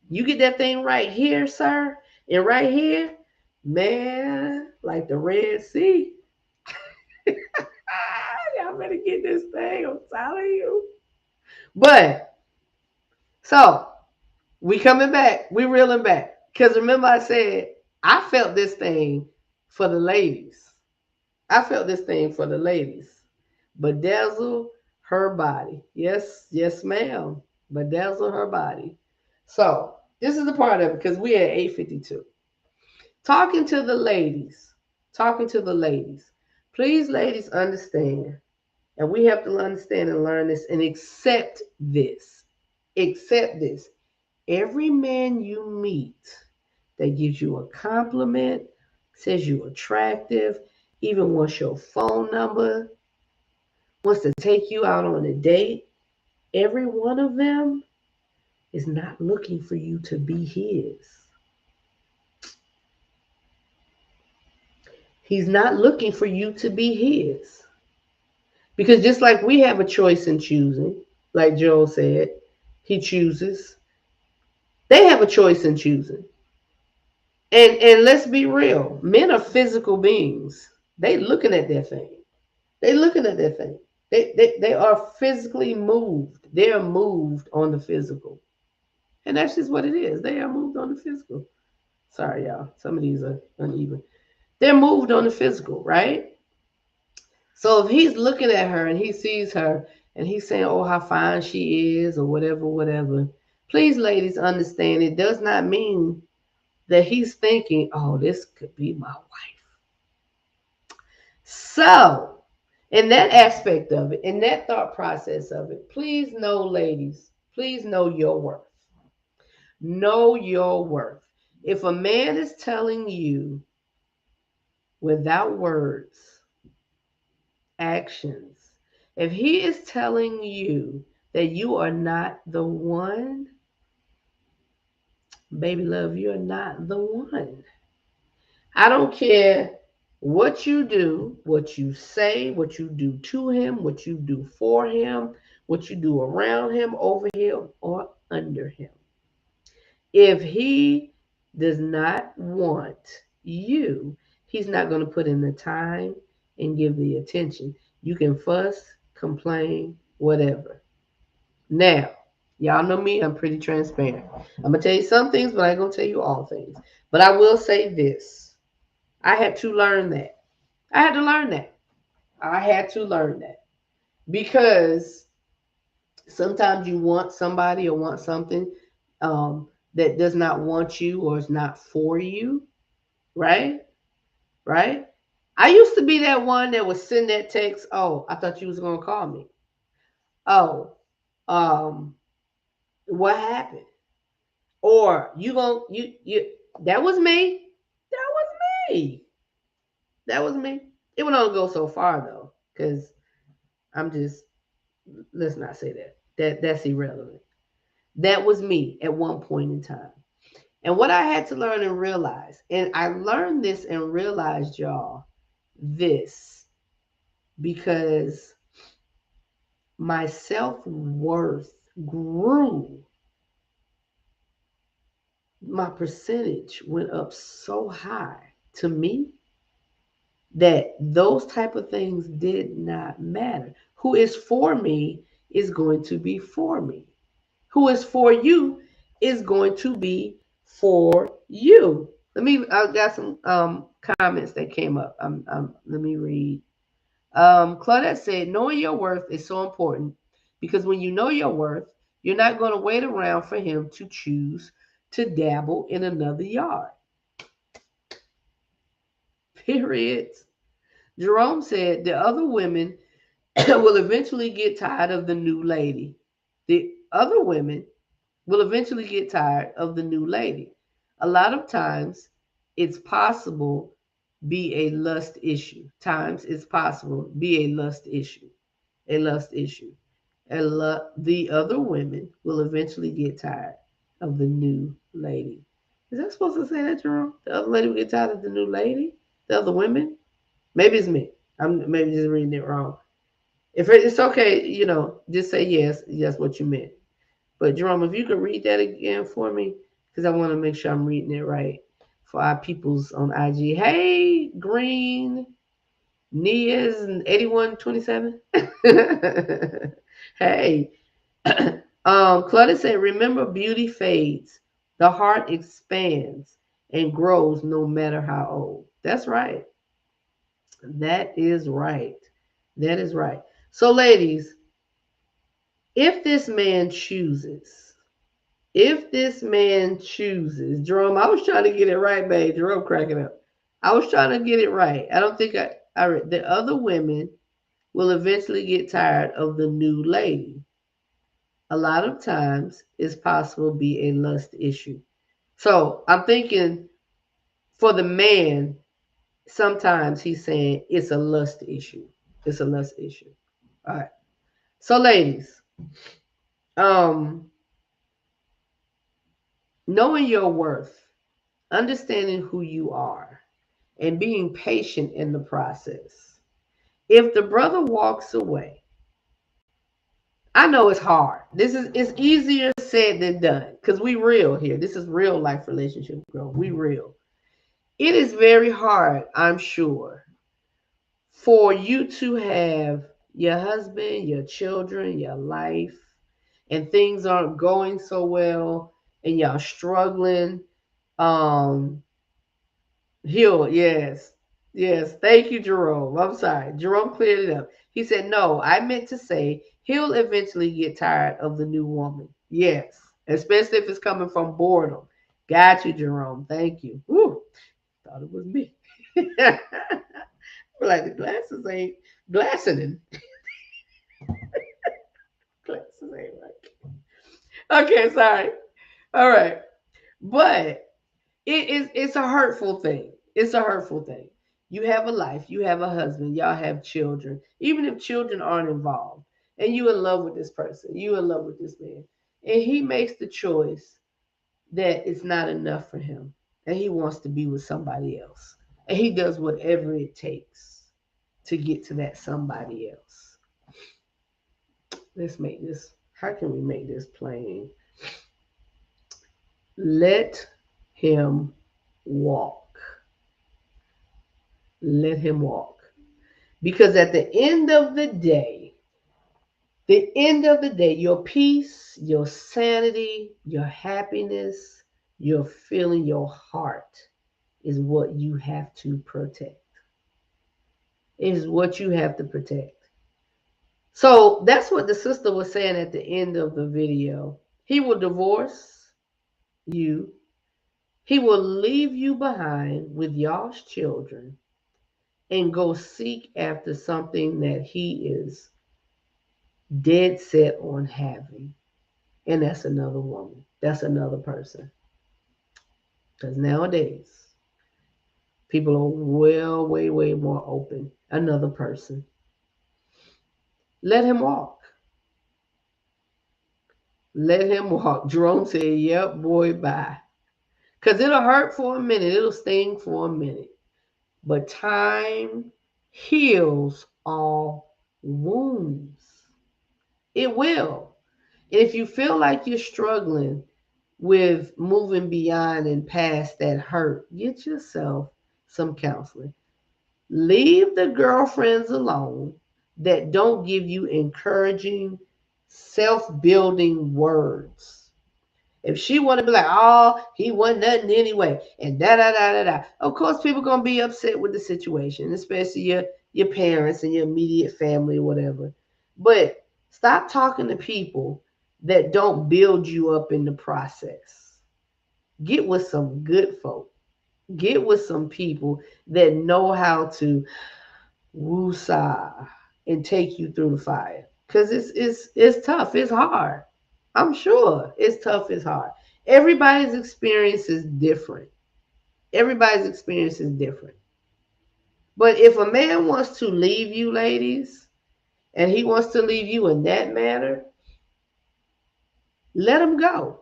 You get that thing right here, sir, and right here, man, like the Red Sea. Y'all better get this thing, I'm telling you. But, so, we coming back. We reeling back. Because remember I said, I felt this thing for the ladies. I felt this thing for the ladies. Bedazzle her body. Yes, yes, ma'am. Bedazzle her body. So this is the part of it because we at 8:52. Talking to the ladies. Talking to the ladies. Please, ladies, understand. And we have to understand and learn this and accept this. Accept this. Every man you meet that gives you a compliment, says you're attractive, even wants your phone number, wants to take you out on a date, every one of them is not looking for you to be his. He's not looking for you to be his. Because just like we have a choice in choosing, like Joel said, he chooses. They have a choice in choosing. And let's be real, men are physical beings. They looking at their thing. They looking at their thing. They are physically moved. They are moved on the physical. And that's just what it is. They are moved on the physical. Sorry, y'all. Some of these are uneven. They're moved on the physical, right? So if he's looking at her and he sees her and he's saying, oh, how fine she is or whatever, whatever. Please, ladies, understand it does not mean that he's thinking, oh, this could be my wife. So, in that aspect of it, in that thought process of it, please know, ladies, please know your worth. Know your worth. If a man is telling you without words, actions, If he is telling you that you are not the one, baby love, you're not the one. I don't care what you do, what you say, what you do to him, what you do for him, what you do around him, over him, or under him. If he does not want you, he's not going to put in the time and give the attention. You can fuss, complain, whatever. Now, y'all know me, I'm pretty transparent. I'm going to tell you some things, but I ain't going to tell you all things. But I will say this. I had to learn that. I had to learn that. I had to learn that. Because sometimes you want somebody or want something that does not want you or is not for you, right? Right? I used to be that one that would send that text, oh, I thought you was going to call me. Oh, um, what happened? Or you that was me. That was me. That was me. It would only go so far though, because I'm just, let's not say that. That's irrelevant. That was me at one point in time. And what I had to learn and realize, and I learned this and realized, y'all, this because my self-worth grew. My percentage went up so high to me that those type of things did not matter. Who is for me is going to be for me. Who is for you is going to be for you. I got some comments that came up. Let me read. Claudette said, knowing your worth is so important because when you know your worth, you're not going to wait around for him to choose to dabble in another yard. Period. Jerome said, the other women will eventually get tired of the new lady. The other women will eventually get tired of the new lady. A lot of times it's possible be a lust issue. Times it's possible be a lust issue. A lust issue. The other women will eventually get tired of the new lady. Is that supposed to say that, Jerome? The other lady will get tired of the new lady? The other women? Maybe it's me. I'm maybe just reading it wrong. If it's okay, just say yes. That's what you meant. But Jerome, if you could read that again for me, because I want to make sure I'm reading it right for our peoples on IG. Hey, Green, Nia's and 8127. Hey, Claudia said, remember beauty fades, the heart expands and grows no matter how old. That's right. That is right. That is right. So, ladies, if this man chooses, Jerome, I was trying to get it right, babe. Jerome cracking up. I was trying to get it right. I don't think I read. The other women will eventually get tired of the new lady. A lot of times it's possible to be a lust issue. So I'm thinking for the man, sometimes he's saying it's a lust issue. It's a lust issue. All right. So ladies, knowing your worth, understanding who you are, and being patient in the process. If the brother walks away, I know it's hard. It's easier said than done because we real here. This is real life relationship growth. We real. It is very hard, I'm sure, for you to have your husband, your children, your life, and things aren't going so well, and y'all struggling. He'll, yes. Yes. Thank you, Jerome. I'm sorry. Jerome cleared it up. He said, no, I meant to say he'll eventually get tired of the new woman. Yes. Especially if it's coming from boredom. Got you, Jerome. Thank you. Woo. Thought it was me. Like the glasses ain't glassing. Glasses ain't right. Okay, sorry. All right. But it's a hurtful thing. It's a hurtful thing. You have a life, you have a husband, y'all have children. Even if children aren't involved, and you in love with this person, you in love with this man, and he makes the choice that it's not enough for him, and he wants to be with somebody else, and he does whatever it takes to get to that somebody else. Let's make this. How can we make this plain? Let him walk. Let him walk. Because at the end of the day, your peace, your sanity, your happiness, your feeling, your heart is what you have to protect. Is what you have to protect. So that's what the sister was saying at the end of the video. He will divorce you. He will leave you behind with y'all's children and go seek after something that he is dead set on having. And that's another woman. That's another person. Because nowadays, people are way more open. Another person. Let him walk. Let him walk. Jerome said, yep, boy, bye. Because it'll hurt for a minute. It'll sting for a minute. But time heals all wounds. It will. And if you feel like you're struggling with moving beyond and past that hurt, get yourself some counseling. Leave the girlfriends alone that don't give you encouraging, self-building words. If she want to be like, oh, he wasn't nothing anyway, and da. Of course, people gonna be upset with the situation, especially your parents and your immediate family or whatever. But stop talking to people that don't build you up in the process. Get with some good folk. Get with some people that know how to woosah and take you through the fire. Because it's tough. It's hard. I'm sure it's tough. It's hard. Everybody's experience is different. Everybody's experience is different. But if a man wants to leave you, ladies, and he wants to leave you in that manner, let him go.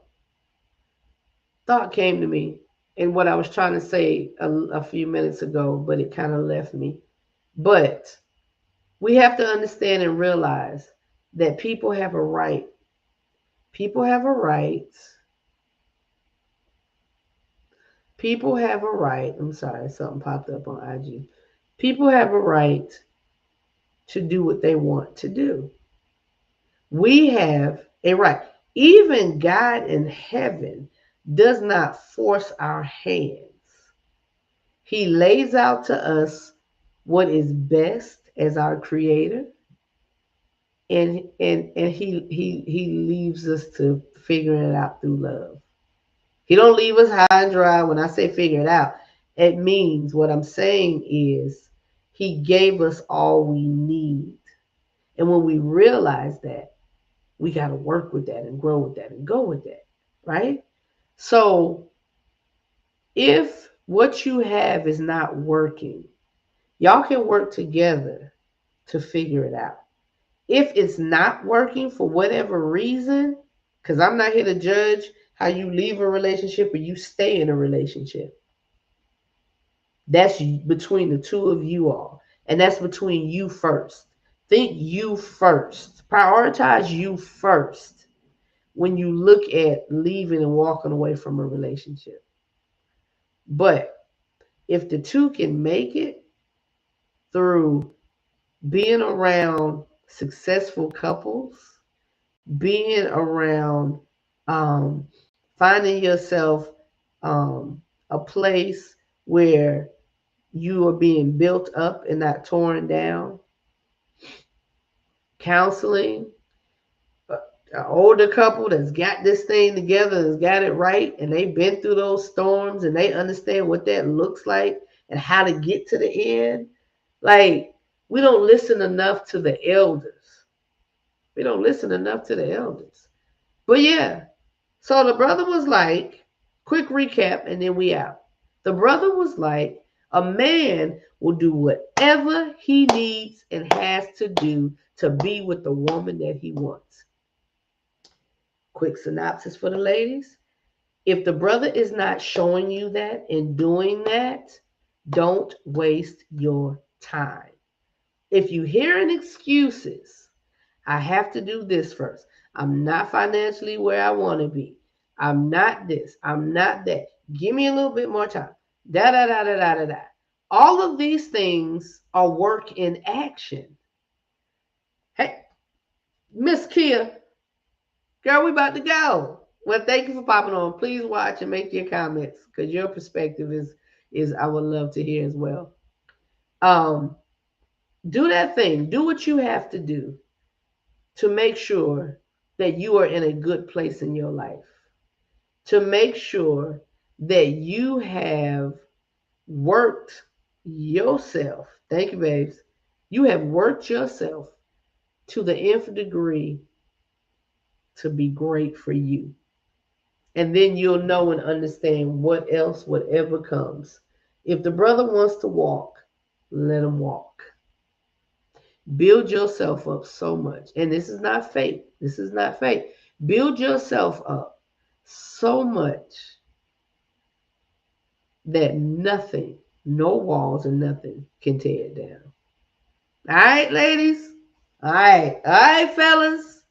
Thought came to me and what I was trying to say a few minutes ago, but it kind of left me. But we have to understand and realize that people have a right. People have a right. People have a right. I'm sorry, something popped up on IG. People have a right to do what they want to do. We have a right. Even God in heaven does not force our hands. He lays out to us what is best as our creator. And he leaves us to figure it out through love. He don't leave us high and dry. When I say figure it out, it means what I'm saying is he gave us all we need. And when we realize that, we got to work with that and grow with that and go with that, right? So if what you have is not working, y'all can work together to figure it out. If it's not working for whatever reason, because I'm not here to judge how you leave a relationship or you stay in a relationship. That's between the two of you all. And that's between you first. Think you first. Prioritize you first when you look at leaving and walking away from a relationship. But if the two can make it through being around successful couples, being around finding yourself a place where you are being built up and not torn down, counseling, an older couple that's got this thing together, has got it right, and they've been through those storms and they understand what that looks like and how to get to the end. Like, we don't listen enough to the elders. We don't listen enough to the elders. But yeah, so the brother was like, quick recap, and then we out. The brother was like, A man will do whatever he needs and has to do to be with the woman that he wants. Quick synopsis for the ladies. If the brother is not showing you that and doing that, don't waste your time. If you hearing excuses, I have to do this first. I'm not financially where I want to be. I'm not this. I'm not that. Give me a little bit more time. Da da da da da da da. All of these things are work in action. Hey, Miss Kia, girl, we about to go. Well, thank you for popping on. Please watch and make your comments because your perspective is I would love to hear as well. Um, do that thing. Do what you have to do to make sure that you are in a good place in your life. To make sure that you have worked yourself. Thank you, babes. You have worked yourself to the nth degree to be great for you. And then you'll know and understand what else, whatever comes. If the brother wants to walk, let him walk. Build yourself up so much. And this is not fake. This is not fake. Build yourself up so much that nothing, no walls and nothing can tear it down. All right, ladies? All right, fellas?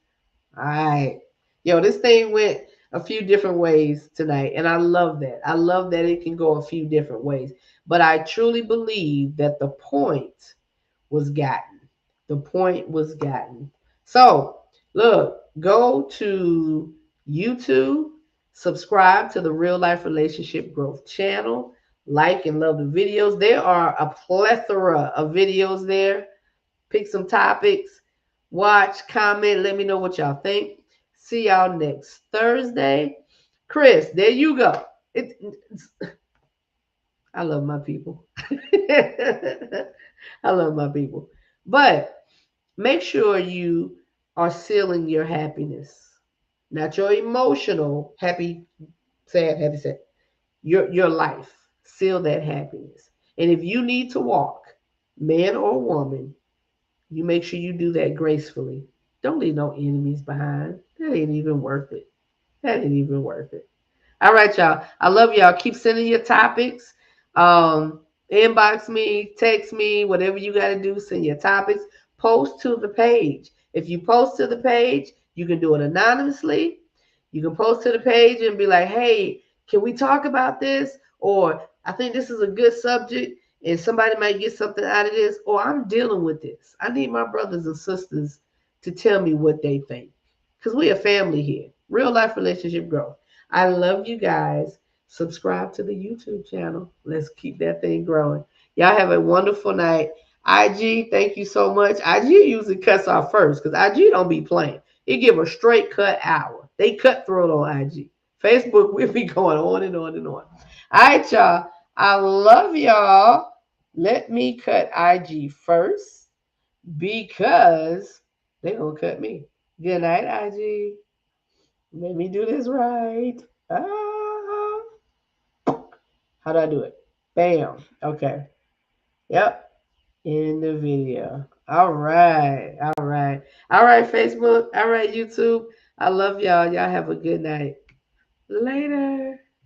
All right. Yo, this thing went a few different ways tonight, and I love that. I love that it can go a few different ways. But I truly believe that the point was gotten. The point was gotten. So, look, go to YouTube, subscribe to the Real Life Relationship Growth channel, like and love the videos. There are a plethora of videos there. Pick some topics, watch, comment, let me know what y'all think. See y'all next Thursday. Chris, there you go. I love my people. I love my people. But make sure you are sealing your happiness, not your emotional happy, sad. Your life. Seal that happiness. And if you need to walk, man or woman, you make sure you do that gracefully. Don't leave no enemies behind. That ain't even worth it. That ain't even worth it. All right, y'all. I love y'all. Keep sending your topics. Inbox me, text me, whatever you got to do. Send your topics. Post to the page. If you post to the page, you can do it anonymously. You can post to the page and be like, hey, can we talk about this? Or I think this is a good subject and somebody might get something out of this. Or I'm dealing with this. I need my brothers and sisters to tell me what they think. Because we're a family here. Real life relationship growth. I love you guys. Subscribe to the YouTube channel. Let's keep that thing growing. Y'all have a wonderful night. IG, thank you so much. IG usually cuts off first because IG don't be playing. It give a straight cut hour. They cutthroat on IG. Facebook, we'll be going on and on and on. All right, y'all. I love y'all. Let me cut IG first because they're going to cut me. Good night, IG. Let me do this right. How do I do it? Bam. Okay. Yep. In the video. All right. All right. All right, Facebook. All right, YouTube. I love y'all. Y'all have a good night. Later.